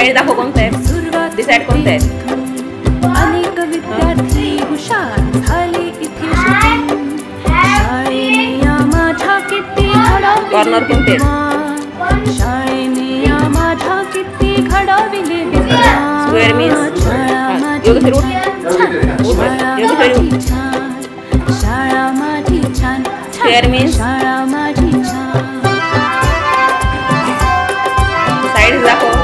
Side दाखव कोणतं आहे. डिसाईड कोणतं आहे. अनेक विद्यार्थी हुशार झाले इथे शिकून. शाळेने या माझ्या किती कॉर्नर कोणते आहेत. शाळेने या माझ्या किती घडविले विद्वान. स्क्वेअर मीन्स शाळा माझी छान. स्क्वेअर मीन्स शाळा माझी छान. साईड दाखव.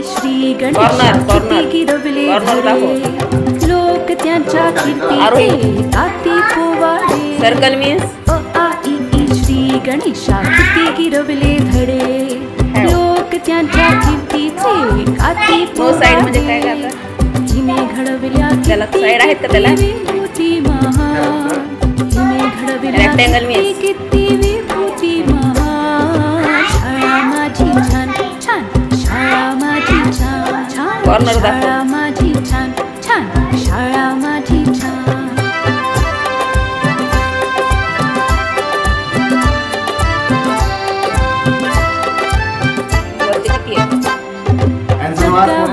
श्री गणेशा किती गिरवले धडे. लोक त्यांच्या कीर्तीचे गाती पोवाडे. सर्कल मीन्स श्री गणेशा किती गिरवले धडे. लोक त्यांच्या कीर्तीचे गाती पोवाडे. हिने घडविल्या त्याला साईड आहेत का त्याला. विभूती महान. हिने घडविल्या किती विभूती महान. शाळा माझी छान छान. शाळा माझी छान छान. शाळा माझी छान छान. शाळा माझी छान.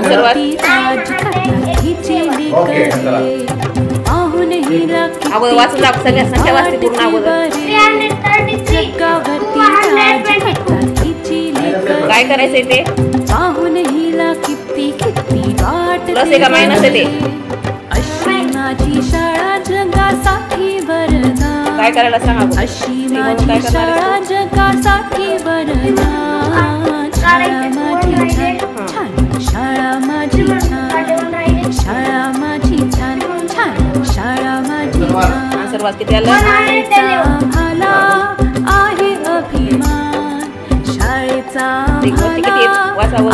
जगावरती राज करता हिचे लेकरे. पाहून हिला अगोदर वाचून दाखव. सगळ्या संख्या वाचते पूर्ण अगोदर. जगावरती राज करता हिची लेकरे. काय करायचंय ते. पाहून हिला किती किती वाट. प्लस आहे का मायनस आहे ते. अशी माझी शाळा जगासाठी वरदान. काय करायला सांगा. अशी माझी शाळा जगासाठी वरदान. शाळा माझी छान छान. शाळा माझी छान. शाळा माझी छान छान. शाळा माझी छान. आन्सर वाच किती आलं. आम्हाला आहे अभिमान. शाळेचा किती वाचावं.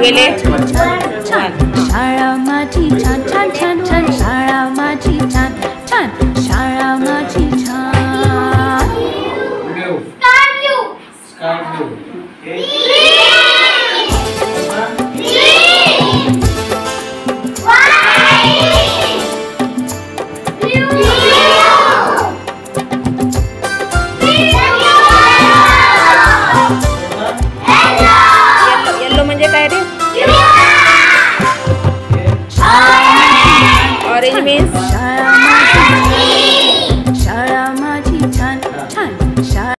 गेले. शाळा माझी छान छान छान छान. शाळा माझी छान छान. शाळा माझी छान.